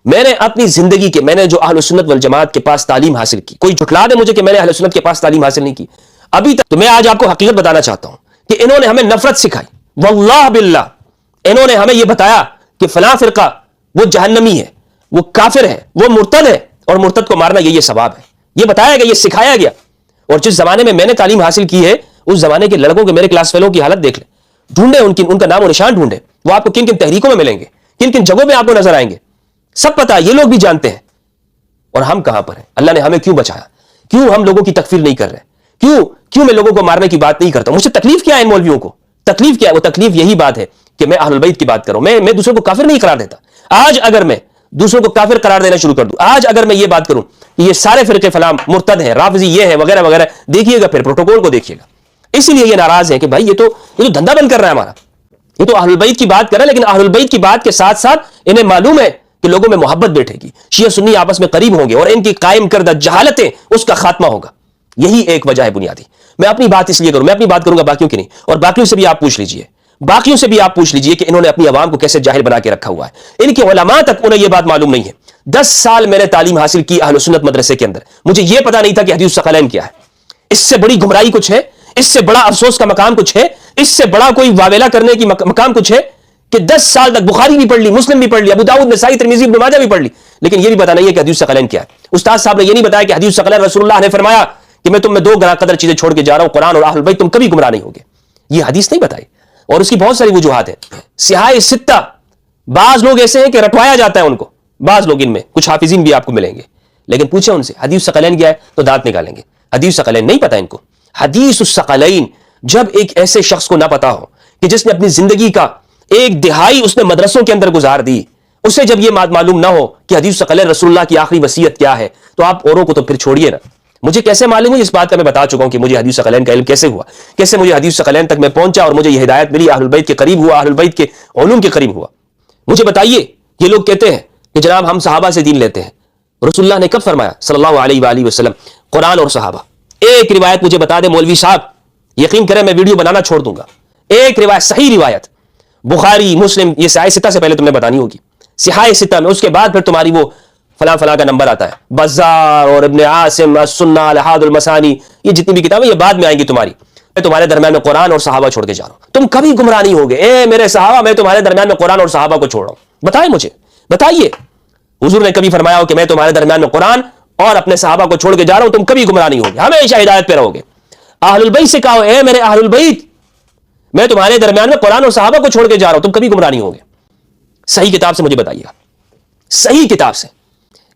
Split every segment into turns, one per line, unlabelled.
میں نے اپنی زندگی کے، میں نے جو اہل سنت والجماعت کے پاس تعلیم حاصل کی، کوئی جھٹلا دے مجھے کہ میں نے اہل سنت کے پاس تعلیم حاصل نہیں کی ابھی تک، تو میں آج آپ کو حقیقت بتانا چاہتا ہوں کہ انہوں نے ہمیں نفرت سکھائی، واللہ باللہ انہوں نے ہمیں یہ بتایا کہ فلاں فرقہ وہ جہنمی ہے، وہ کافر ہے، وہ مرتد ہے، اور مرتد کو مارنا یہ ثواب ہے، یہ بتایا گیا، یہ سکھایا گیا۔ اور جس زمانے میں نے تعلیم حاصل کی ہے اس زمانے کے لڑکوں کے، میرے کلاس فیلوں کی حالت دیکھ لیں، ڈھونڈے ان کا نام و نشان ڈھونڈے، وہ آپ کو کن کن تحریکوں میں ملیں گے، کن کن جگہوں پہ آپ کو نظر آئیں گے، سب پتہ ہے، یہ لوگ بھی جانتے ہیں۔ اور ہم کہاں پر ہیں؟ اللہ نے ہمیں کیوں بچایا؟ کیوں ہم لوگوں کی تکفیر نہیں کر رہے؟ کیوں میں لوگوں کو مارنے کی بات نہیں کرتا؟ مجھ سے تکلیف کیا ہے ان مولویوں کو؟ تکلیف کیا ہے؟ وہ تکلیف یہی بات ہے کہ میں اہل البیت کی بات کروں، میں دوسروں کو کافر نہیں قرار دیتا۔ آج اگر میں دوسروں کو کافر قرار دینا شروع کر دوں، آج اگر میں یہ بات کروں کہ یہ سارے فرقے فلاں مرتد ہیں، رافضی یہ ہے وغیرہ وغیرہ، دیکھیے گا پھر پروٹوکول کو دیکھیے گا۔ اسی لیے یہ ناراض ہیں کہ بھائی یہ تو دھندا بند کر رہا ہے ہمارا، یہ تو اہل البیت کی بات کر رہا ہے، لیکن اہل البیت کی بات کے ساتھ ساتھ انہیں معلوم ہے کہ لوگوں میں محبت بیٹھے گی، شیعہ سنی آپس میں قریب ہوں گے، اور ان کی قائم کردہ جہالتیں اس کا خاتمہ ہوگا۔ یہی ایک وجہ ہے بنیادی۔ میں اپنی بات اس لیے کروں، میں اپنی بات کروں گا باقیوں کی نہیں، اور باقیوں سے بھی آپ پوچھ لیجئے کہ انہوں نے اپنی عوام کو کیسے جاہل بنا کے رکھا ہوا ہے۔ ان کے علماء تک انہیں یہ بات معلوم نہیں ہے۔ 10 سال میں نے تعلیم حاصل کی اہل سنت مدرسے کے اندر، مجھے یہ پتا نہیں تھا کہ حدیث الثقلین کیا ہے۔ اس سے بڑی گمراہی کچھ ہے؟ اس سے بڑا افسوس کا مقام کچھ ہے؟ اس سے بڑا کوئی واویلا کرنے کی مقام کچھ ہے کہ 10 سال تک بخاری بھی پڑھ لی، مسلم بھی پڑھ لی، ابو داؤد، نسائی، ترمذی، ابن ماجہ بھی پڑھ لی، لیکن یہ بھی پتا نہیں ہے کہ حدیث الثقلین کیا ہے۔ استاد صاحب نے یہ نہیں بتایا کہ حدیث الثقلین رسول اللہ نے فرمایا کہ میں تم میں 2 گراں قدر چیزیں چھوڑ کے جا رہا ہوں، قرآن اور اہل البیت، تم کبھی گمراہ نہیں ہوگے۔ یہ حدیث نہیں بتائی، اور اس کی بہت ساری وجوہات ہیں۔ صحاح ستہ، بعض لوگ ایسے ہیں کہ رٹوایا جاتا ہے ان کو، بعض لوگ ان میں کچھ حافظین بھی آپ کو ملیں گے، لیکن پوچھیں ان سے حدیث الثقلین کیا ہے تو دانت نکالیں گے۔ حدیث الثقلین نہیں پتا ان کو۔ حدیث الثقلین جب ایک ایسے شخص کو نہ پتا ہو کہ جس نے اپنی زندگی کا 1 دہائی اس نے مدرسوں کے اندر گزار دی، اسے جب یہ بات معلوم نہ ہو کہ حدیث الثقلین رسول اللہ کی آخری وصیت کیا ہے، تو آپ اوروں کو تو پھر چھوڑیے نا۔ مجھے کیسے معلوم ہے؟ اس بات کا میں بتا چکا ہوں کہ مجھے حدیث الثقلین کا علم کیسے ہوا، کیسے مجھے حدیث الثقلین تک میں پہنچا، اور مجھے یہ ہدایت ملی، اہل البیت کے قریب ہوا، اہل البیت کے علوم کے قریب ہوا۔ مجھے بتائیے، یہ لوگ کہتے ہیں کہ جناب ہم صحابہ سے دین لیتے ہیں، رسول اللہ نے کب فرمایا صلی اللہ علیہ وآلہ وسلم؟ قرآن اور صحابہ۔ ایک روایت مجھے بتا دے مولوی صاحب، یقین کریں میں ویڈیو بنانا چھوڑ دوں گا، ایک روایت، صحیح روایت، بخاری، مسلم، یہ صحاح ستہ سے پہلے تم نے بتانی ہوگی، صحاح ستہ میں، اس کے بعد پھر تمہاری وہ فلاں فلاں کا نمبر آتا ہے، بزار اور ابن عاصم، السنہ، الحاد، المسانی، یہ جتنی بھی کتابیں یہ بعد میں آئیں گی تمہاری۔ میں تمہارے درمیان میں قرآن اور صحابہ چھوڑ کے جا رہا ہوں، تم کبھی گمراہ نہیں ہوگے۔ اے میرے صحابہ، میں تمہارے درمیان میں قرآن اور صحابہ کو چھوڑ رہا ہوں، بتائیں مجھے، بتائیے حضور نے کبھی فرمایا ہو کہ میں تمہارے درمیان میں قرآن اور اپنے صحابہ کو چھوڑ کے جا رہا ہوں، تم کبھی گمراہ نہیں ہوگے، ہمیشہ ہدایت پہ رہو گے۔ اہل البیت سے کہو، اے میرے اہل البیت، میں تمہارے درمیان میں قرآن اور صحابہ کو چھوڑ کے جا رہا ہوں، تم کبھی گمراہ نہیں ہوگے۔ صحیح کتاب سے مجھے بتائیے گا، صحیح کتاب سے،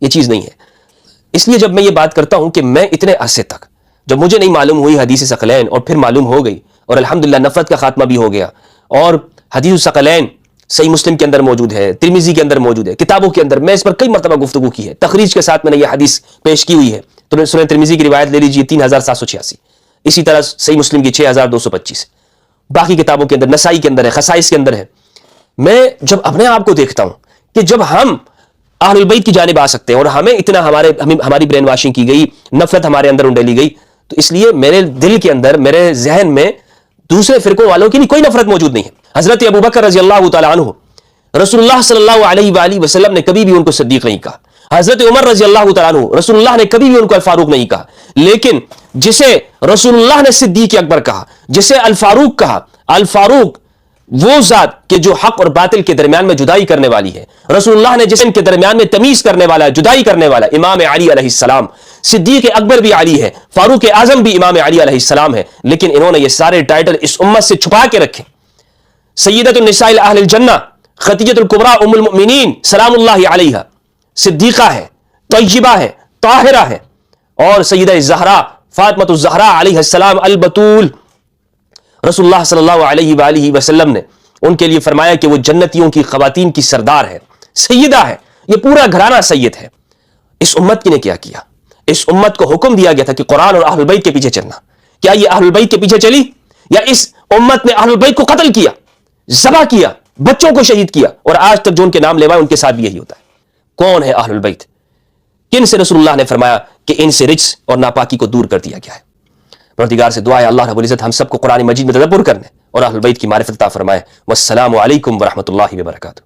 یہ چیز نہیں ہے۔ اس لیے جب میں یہ بات کرتا ہوں کہ میں اتنے عرصے تک جب مجھے نہیں معلوم ہوئی حدیث الثقلین، اور پھر معلوم ہو گئی، اور الحمدللہ نفرت کا خاتمہ بھی ہو گیا، اور حدیث الثقلین صحیح مسلم کے اندر موجود ہے، ترمذی کے اندر موجود ہے، کتابوں کے اندر میں اس پر کئی مرتبہ گفتگو کی ہے، تخریج کے ساتھ میں نے یہ حدیث پیش کی ہوئی ہے۔ تو سنن ترمذی کی روایت لے لیجیے 3786، اسی طرح صحیح مسلم کی 6225، باقی کتابوں کے اندر، نسائی کے اندر ہے، خصائص کے اندر ہے۔ میں جب اپنے آپ کو دیکھتا ہوں کہ جب ہم اہل البیت کی جانب آ سکتے ہیں، اور ہمیں اتنا ہماری برین واشنگ کی گئی، نفرت ہمارے اندر انڈیلی گئی، تو اس لیے میرے دل کے اندر، میرے ذہن میں دوسرے فرقوں والوں کی کوئی نفرت موجود نہیں ہے۔ حضرت ابوبکر رضی اللہ تعالیٰ عنہ، رسول اللہ صلی اللہ علیہ وآلہ وسلم نے کبھی بھی ان کو صدیق نہیں کہا۔ حضرت عمر رضی اللہ تعالیٰ عنہ، رسول اللہ نے کبھی بھی ان کو الفاروق نہیں کہا، لیکن جسے رسول اللہ نے صدیق اکبر کہا، جسے الفاروق کہا، الفاروق وہ ذات کہ جو حق اور باطل کے درمیان میں جدائی کرنے والی ہے، رسول اللہ نے جسے ان کے درمیان میں تمیز کرنے والا ہے، جدائی کرنے والا ہے، امام علی علیہ السلام۔ صدیق اکبر بھی علی ہے، فاروق اعظم بھی امام علی علیہ السلام ہے، لیکن انہوں نے یہ سارے ٹائٹل اس امت سے چھپا کے رکھے۔ سیدۃ النساء اہل الجنہ، خدیجۃ الکبریٰ ام المؤمنین سلام اللہ علیہا، صدیقہ ہے، طیبہ ہے، طاہرہ ہے، اور سیدہ الزہراء فاطمۃ الزہراء علیہ السلام البتول۔ رسول اللہ صلی اللہ علیہ وآلہ وسلم نے ان کے لیے فرمایا کہ وہ جنتیوں کی خواتین کی سردار ہے، سیدہ ہے، یہ پورا گھرانہ سید ہے۔ اس امت کی نے کیا کیا؟ اس امت کو حکم دیا گیا تھا کہ قرآن اور اہل البیت کے پیچھے چلنا۔ کیا یہ اہل البیت کے پیچھے چلی، یا اس امت نے اہل البیت کو قتل کیا، ذبح کیا، بچوں کو شہید کیا، اور آج تک جو ان کے نام لیوائے ان کے ساتھ بھی یہی ہوتا ہے۔ کون ہے اہل البیت؟ کن سے رسول اللہ نے فرمایا کہ ان سے رجس اور ناپاکی کو دور کر دیا گیا ہے؟ پروردگار سے دعا ہے اللہ رب العزت ہم سب کو قرآن مجید میں تدبر کرنے اور اہل البیت کی معرفت عطا فرمائے۔ والسلام علیکم ورحمۃ اللہ وبرکاتہ۔